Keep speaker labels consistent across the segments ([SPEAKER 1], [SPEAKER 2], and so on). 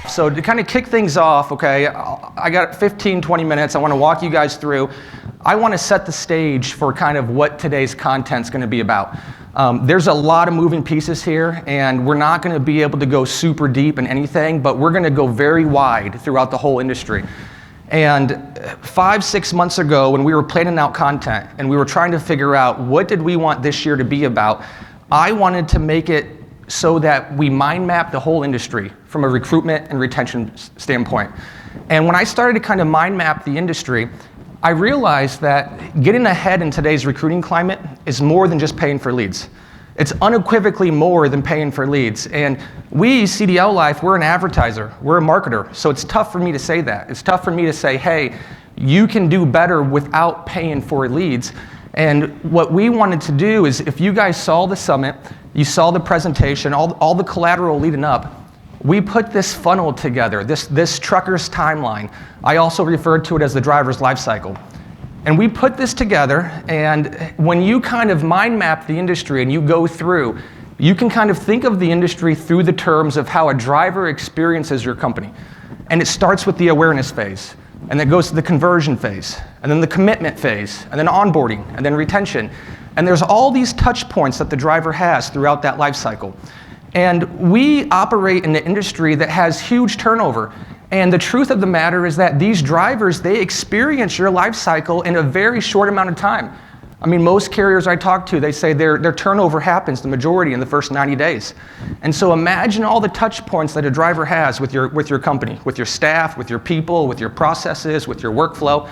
[SPEAKER 1] So to kind of kick things off, okay, I got 15, 20 minutes. I want to walk you guys through. I want to set the stage for kind of what today's content's going to be about. There's a lot of moving pieces here, and we're not going to be able to go super deep in anything, but we're going to go very wide throughout the whole industry. And 5-6 months ago, when we were planning out content and we were trying to figure out what did we want this year to be about, I wanted to make it so that we mind map the whole industry from a recruitment and retention standpoint. And when I started to kind of mind map the industry, I realized that getting ahead in today's recruiting climate is more than just paying for leads. It's unequivocally more than paying for leads. And we, CDLLife, we're an advertiser, we're a marketer, so it's tough for me to say that. It's tough for me to say, hey, you can do better without paying for leads. And what we wanted to do is, if you guys saw the summit, you saw the presentation, all the collateral leading up, we put this funnel together, this trucker's timeline. I also referred to it as the driver's life cycle. And we put this together, and when you kind of mind map the industry and you go through, you can kind of think of the industry through the terms of how a driver experiences your company. And it starts with the awareness phase, and then goes to the conversion phase, and then the commitment phase, and then onboarding, and then retention. And there's all these touch points that the driver has throughout that life cycle. And we operate in an industry that has huge turnover. And the truth of the matter is that these drivers, they experience your life cycle in a very short amount of time. I mean, most carriers I talk to, they say their turnover happens, the majority, in the first 90 days. And so imagine all the touch points that a driver has with your company, with your staff, with your people, with your processes, with your workflow.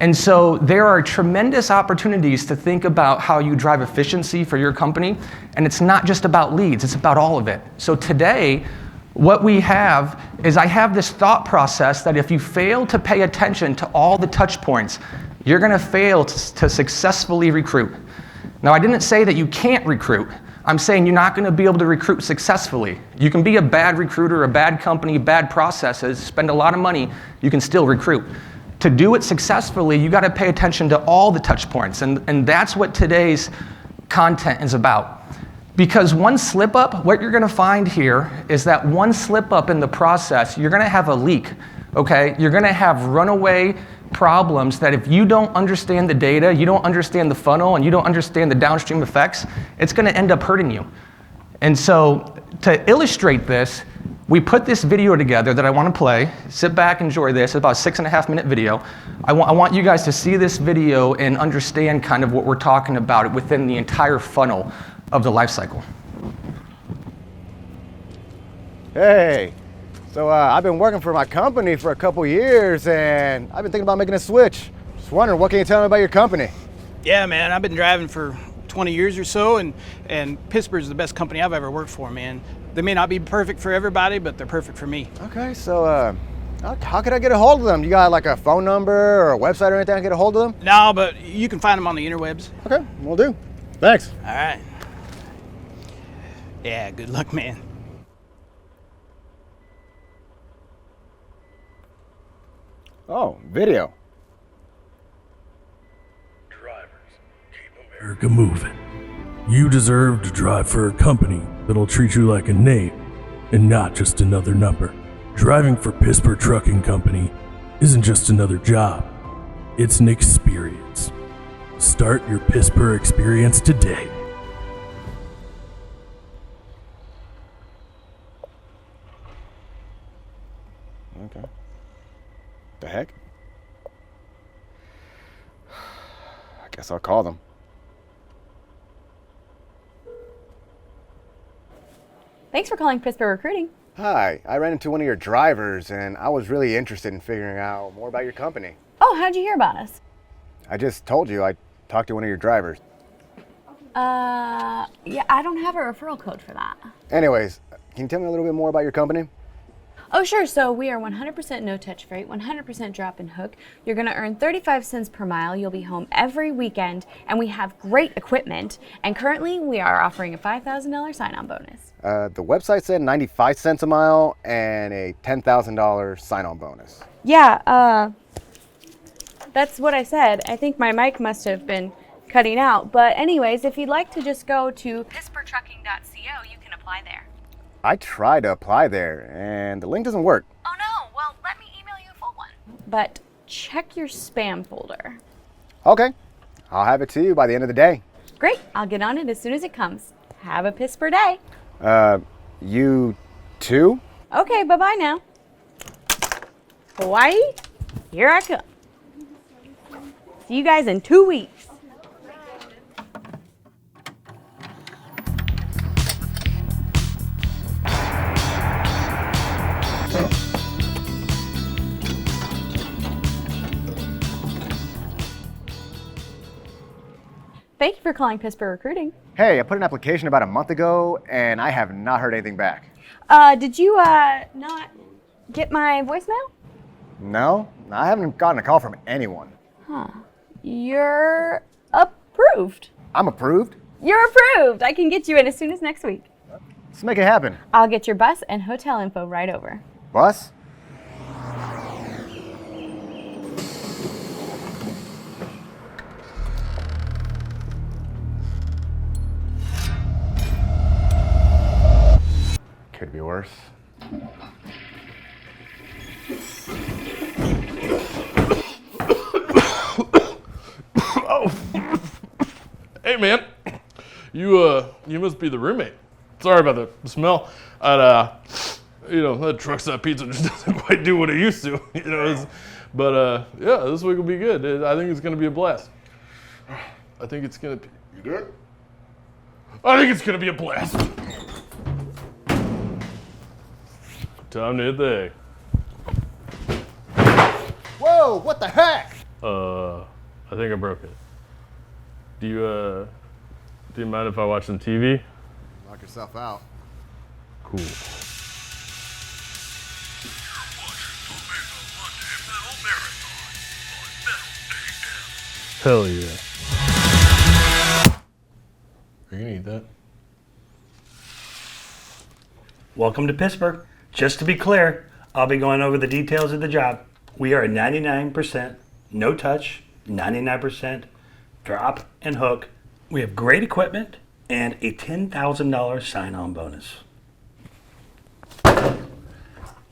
[SPEAKER 1] And so there are tremendous opportunities to think about how you drive efficiency for your company. And it's not just about leads, it's about all of it. So today, what we have is I have this thought process that if you fail to pay attention to all the touch points, you're going to fail to successfully recruit. Now, I didn't say that you can't recruit. I'm saying you're not going to be able to recruit successfully. You can be a bad recruiter, a bad company, bad processes, spend a lot of money, you can still recruit. To do it successfully, you got to pay attention to all the touch points, and that's what today's content is about. Because one slip up, what you're going to find here is that one slip up in the process, you're going to have a leak, okay? You're going to have runaway problems that if you don't understand the data, you don't understand the funnel, and you don't understand the downstream effects, it's going to end up hurting you. And so to illustrate this, we put this video together that I want to play. Sit back, enjoy this. It's about a 6.5-minute video. I want you guys to see this video and understand kind of what we're talking about within the entire funnel of the life cycle.
[SPEAKER 2] Hey, so I've been working for my company for a couple years, and I've been thinking about making a switch. Just wondering, what can you tell me about your company?
[SPEAKER 3] Yeah, man, I've been driving for 20 years or so, and Pittsburgh's the best company I've ever worked for, man. They may not be perfect for everybody, but they're perfect for me.
[SPEAKER 2] Okay, so how could I get a hold of them? You got like a phone number or a website or anything I can get a hold of them?
[SPEAKER 3] No, but you can find them on the interwebs.
[SPEAKER 2] Okay, will do. Thanks.
[SPEAKER 3] All right. Yeah, good luck, man.
[SPEAKER 2] Oh, video.
[SPEAKER 4] Drivers, keep America moving. You deserve to drive for a company that'll treat you like a name and not just another number. Driving for Pittsburgh Trucking Company isn't just another job, it's an experience. Start your Pittsburgh experience today.
[SPEAKER 2] Okay. The heck? I guess I'll call them.
[SPEAKER 5] Thanks for calling Pittsburgh Recruiting.
[SPEAKER 2] Hi, I ran into one of your drivers and I was really interested in figuring out more about your company.
[SPEAKER 5] Oh, how'd you hear about us?
[SPEAKER 2] I just told you I talked to one of your drivers.
[SPEAKER 5] Yeah, I don't have a referral code for that.
[SPEAKER 2] Anyways, can you tell me a little bit more about your company?
[SPEAKER 5] Oh, sure. So we are 100% no-touch freight, 100% drop and hook. You're going to earn 35 cents per mile. You'll be home every weekend, and we have great equipment. And currently, we are offering a $5,000 sign-on bonus.
[SPEAKER 2] The website said 95 cents a mile and a $10,000 sign-on bonus.
[SPEAKER 5] Yeah, that's what I said. I think my mic must have been cutting out. But anyways, if you'd like to just go to pittsburghtrucking.co, you can apply there.
[SPEAKER 2] I tried to apply there, and the link doesn't work.
[SPEAKER 5] Oh no, well, let me email you a full one. But check your spam folder.
[SPEAKER 2] Okay, I'll have it to you by the end of the day.
[SPEAKER 5] Great, I'll get on it as soon as it comes. Have a Pisper day.
[SPEAKER 2] You too?
[SPEAKER 5] Okay, bye-bye now. Hawaii, here I come. See you guys in 2 weeks. Thank you for calling Pisper Recruiting.
[SPEAKER 2] Hey, I put an application about a month ago, and I have not heard anything back.
[SPEAKER 5] Did you not get my voicemail?
[SPEAKER 2] No, I haven't gotten a call from anyone.
[SPEAKER 5] You're approved.
[SPEAKER 2] I'm approved.
[SPEAKER 5] You're approved. I can get you in as soon as next week.
[SPEAKER 2] Let's make it happen.
[SPEAKER 5] I'll get your bus and hotel info right over.
[SPEAKER 2] Bus? Could be worse.
[SPEAKER 4] Hey man, you must be the roommate. Sorry about the smell. That truck stop pizza just doesn't quite do what it used to. But this week will be good. I think it's gonna be a blast. I think it's gonna be. You good? I think it's gonna be a blast. Time to hit the hay.
[SPEAKER 2] Whoa, what the heck?
[SPEAKER 4] I think I broke it. Do you mind if I watch some TV?
[SPEAKER 2] Knock yourself out.
[SPEAKER 4] Cool. Hell yeah. Are you gonna eat that?
[SPEAKER 6] Welcome to Pittsburgh. Just to be clear, I'll be going over the details of the job. We are 99% no touch, 99% drop and hook. We have great equipment and a $10,000 sign-on bonus.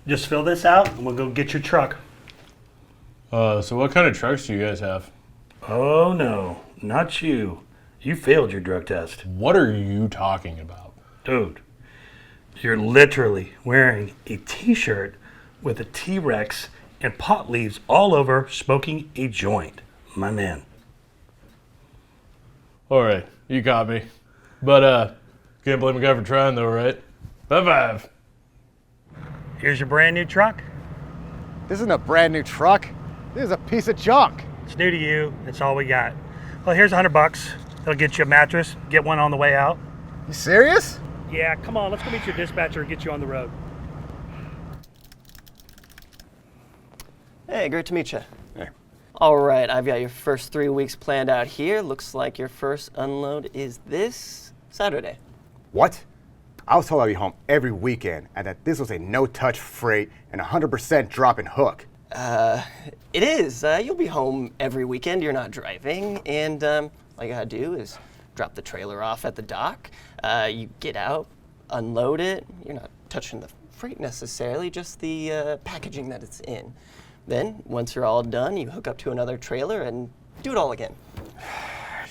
[SPEAKER 6] Just fill this out and we'll go get your truck.
[SPEAKER 4] So what kind of trucks do you guys have?
[SPEAKER 6] Oh no, not you. You failed your drug test.
[SPEAKER 4] What are you talking about?
[SPEAKER 6] Dude, you're literally wearing a t-shirt with a T-Rex and pot leaves all over smoking a joint. My man.
[SPEAKER 4] All right, you got me. But can't blame a guy for trying though, right? High five.
[SPEAKER 6] Here's your brand new truck.
[SPEAKER 2] This isn't a brand new truck. This is a piece of junk.
[SPEAKER 6] It's new to you. That's all we got. Well, here's $100. That'll get you a mattress. Get one on the way out.
[SPEAKER 2] You serious?
[SPEAKER 6] Yeah, come on. Let's go meet your dispatcher and get you on the road.
[SPEAKER 7] Hey, great to meet you.
[SPEAKER 2] Hey.
[SPEAKER 7] All right, I've got your first 3 weeks planned out here. Looks like your first unload is this Saturday.
[SPEAKER 2] What? I was told I'd be home every weekend and that this was a no-touch freight and 100% drop and hook.
[SPEAKER 7] It is. You'll be home every weekend. You're not driving. And all you gotta do is drop the trailer off at the dock. You get out, unload it. You're not touching the freight necessarily, just the packaging that it's in. Then, once you're all done, you hook up to another trailer and do it all again.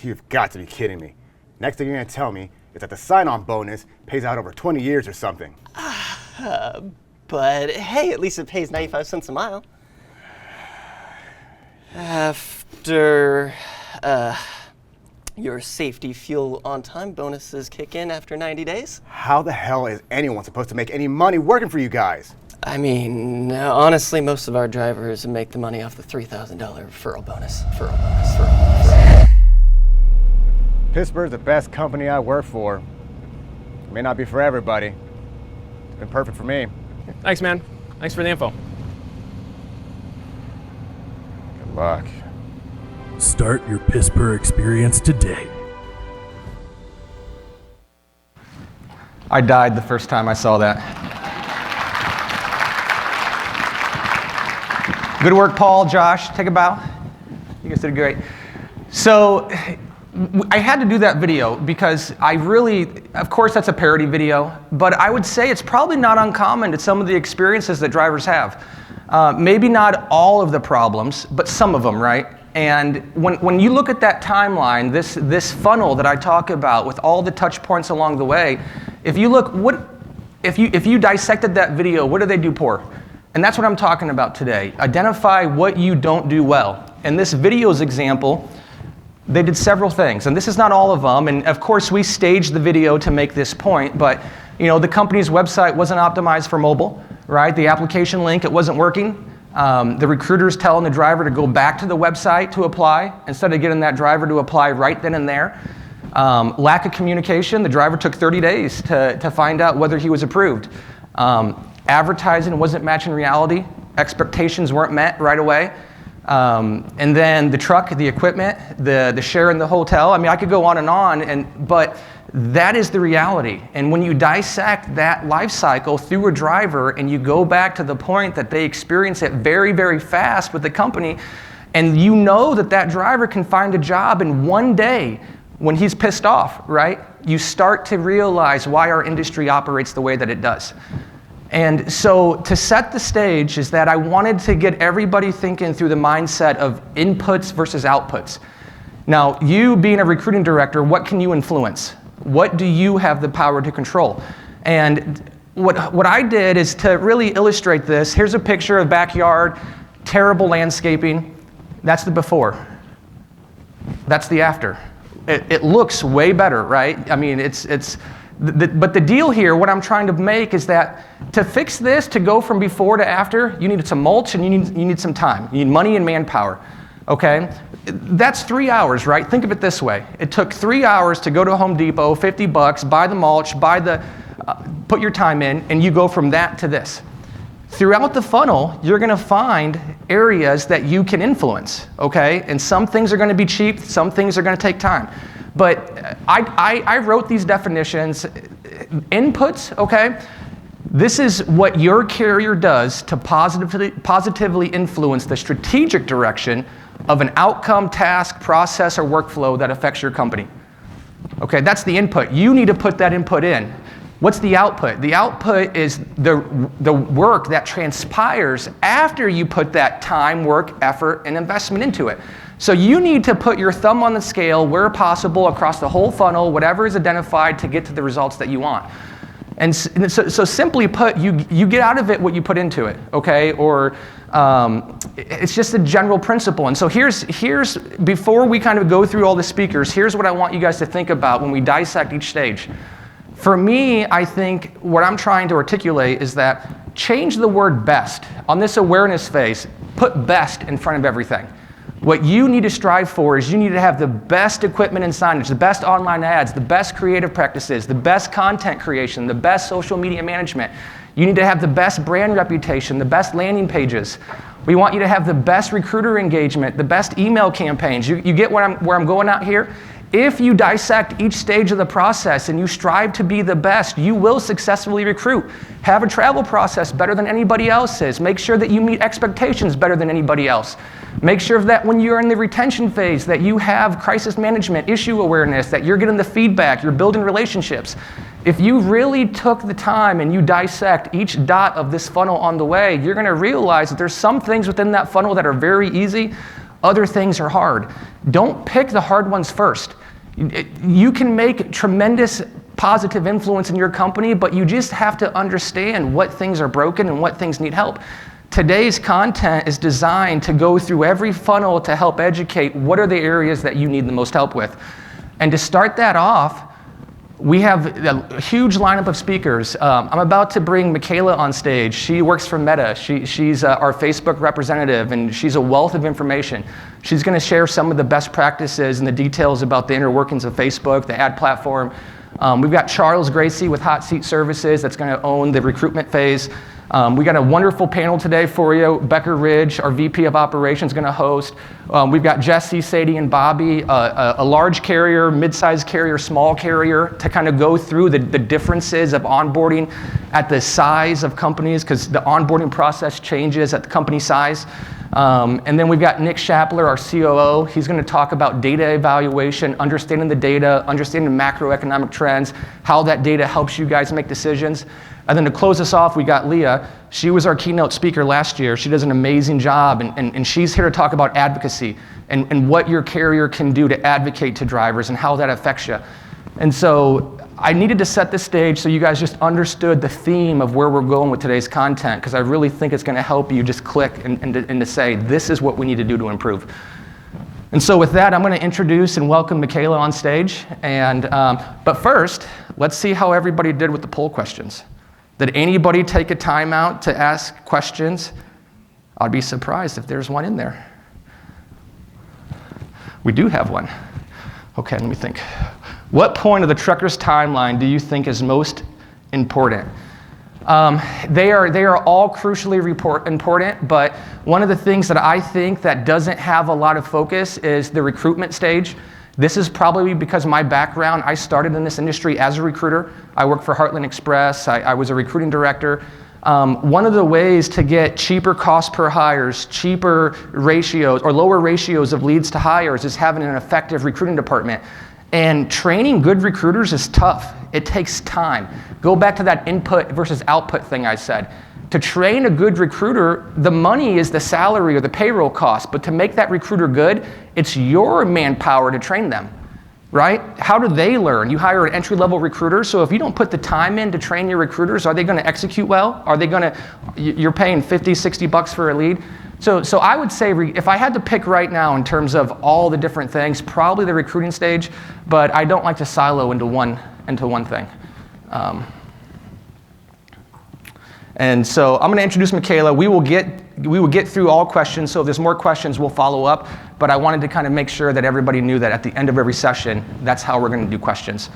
[SPEAKER 2] You've got to be kidding me. Next thing you're gonna tell me is that the sign-on bonus pays out over 20 years or something.
[SPEAKER 7] But hey, at least it pays 95 cents a mile. After your safety fuel on-time bonuses kick in after 90 days.
[SPEAKER 2] How the hell is anyone supposed to make any money working for you guys?
[SPEAKER 7] I mean, honestly, most of our drivers make the money off the $3,000 referral bonus.
[SPEAKER 2] Pittsburgh's the best company I work for. It may not be for everybody. It's been perfect for me.
[SPEAKER 8] Thanks, man. Thanks for the info.
[SPEAKER 2] Good luck.
[SPEAKER 4] Start your Pittsburgh experience today.
[SPEAKER 1] I died the first time I saw that. Good work, Paul, Josh. Take a bow. You guys did great. So I had to do that video because of course that's a parody video, but I would say it's probably not uncommon to some of the experiences that drivers have. Maybe not all of the problems, but some of them, right? And when you look at that timeline, this funnel that I talk about with all the touch points along the way, if you look, if you dissected that video, what do they do poor? And that's what I'm talking about today. Identify what you don't do well. In this video's example, they did several things, and this is not all of them, and of course we staged the video to make this point, but the company's website wasn't optimized for mobile, right? The application link, it wasn't working. The recruiter's telling the driver to go back to the website to apply instead of getting that driver to apply right then and there. Lack of communication, the driver took 30 days to find out whether he was approved. Advertising wasn't matching reality, expectations weren't met right away. And then the truck, the equipment, the share in the hotel. I mean, I could go on, but that is the reality. And when you dissect that life cycle through a driver and you go back to the point that they experience it very, very fast with the company, and you know that driver can find a job in one day when he's pissed off, right? You start to realize why our industry operates the way that it does. And so to set the stage is that I wanted to get everybody thinking through the mindset of inputs versus outputs. Now, you being a recruiting director, what can you influence? What do you have the power to control? And what I did is to really illustrate this. Here's a picture of backyard, terrible landscaping. That's the before. That's the after. It looks way better, right? I mean, but the deal here, what I'm trying to make is that to fix this, to go from before to after, you need some mulch and you need some time. You need money and manpower, okay? That's 3 hours, right? Think of it this way. It took 3 hours to go to Home Depot, $50, buy the mulch, put your time in, and you go from that to this. Throughout the funnel, you're gonna find areas that you can influence, okay? And some things are gonna be cheap, some things are gonna take time. But I wrote these definitions, inputs, okay? This is what your carrier does to positively influence the strategic direction of an outcome, task, process, or workflow that affects your company. Okay, that's the input. You need to put that input in. What's the output? The output is the work that transpires after you put that time, work, effort, and investment into it. So you need to put your thumb on the scale where possible across the whole funnel, whatever is identified to get to the results that you want. And so simply put, you get out of it what you put into it, okay? Or it's just a general principle. And so here's before we kind of go through all the speakers, here's what I want you guys to think about when we dissect each stage. For me, I think what I'm trying to articulate is that change the word best. On this awareness phase, put best in front of everything. What you need to strive for is you need to have the best equipment and signage, the best online ads, the best creative practices, the best content creation, the best social media management. You need to have the best brand reputation, the best landing pages. We want you to have the best recruiter engagement, the best email campaigns. You get where I'm going out here? If you dissect each stage of the process and you strive to be the best, you will successfully recruit. Have a travel process better than anybody else's. Make sure that you meet expectations better than anybody else. Make sure that when you're in the retention phase that you have crisis management, issue awareness, that you're getting the feedback, you're building relationships. If you really took the time and you dissect each dot of this funnel on the way, you're gonna realize that there's some things within that funnel that are very easy, other things are hard. Don't pick the hard ones first. You can make tremendous positive influence in your company, but you just have to understand what things are broken and what things need help. Today's content is designed to go through every funnel to help educate what are the areas that you need the most help with. And to start that off, we have a huge lineup of speakers. I'm about to bring Michaela on stage. She works for Meta. She's our Facebook representative, and she's a wealth of information. She's going to share some of the best practices and the details about the inner workings of Facebook, the ad platform. We've got Charles Gracie with Hot Seat Services that's going to own the recruitment phase. We got a wonderful panel today for you. Becker Ridge, our VP of Operations, going to host. We've got Jesse, Sadie, and Bobby, a large carrier, mid-sized carrier, small carrier, to kind of go through the differences of onboarding at the size of companies, because the onboarding process changes at the company size. And then we've got Nick Shapler, our COO. He's going to talk about data evaluation, understanding the data, understanding macroeconomic trends, how that data helps you guys make decisions. And then to close us off, we got Leah. She was our keynote speaker last year. She does an amazing job, and she's here to talk about advocacy and what your carrier can do to advocate to drivers and how that affects you. And so I needed to set the stage so you guys just understood the theme of where we're going with today's content, because I really think it's going to help you just click and to say, this is what we need to do to improve. And so with that, I'm going to introduce and welcome Michaela on stage. But first, let's see how everybody did with the poll questions. Did anybody take a time out to ask questions? I'd be surprised if there's one in there. We do have one. Okay, let me think. What point of the trucker's timeline do you think is most important? They are all crucially important, but one of the things that I think that doesn't have a lot of focus is the recruitment stage. This is probably because my background, I started in this industry as a recruiter. I worked for Heartland Express. I was a recruiting director. One of the ways to get cheaper cost per hires, cheaper ratios, or lower ratios of leads to hires is having an effective recruiting department. And training good recruiters is tough. It takes time. Go back to that input versus output thing I said. To train a good recruiter, the money is the salary or the payroll cost, but to make that recruiter good, it's your manpower to train them, right? How do they learn? You hire an entry-level recruiter, so if you don't put the time in to train your recruiters, are they going to execute well? Are they going to, you're paying 50, 60 bucks for a lead? So I would say if I had to pick right now in terms of all the different things, probably the recruiting stage, but I don't like to silo into one thing. And so I'm going to introduce Michaela. We will get through all questions, so if there's more questions, we'll follow up. But I wanted to kind of make sure that everybody knew that at the end of every session, that's how we're going to do questions.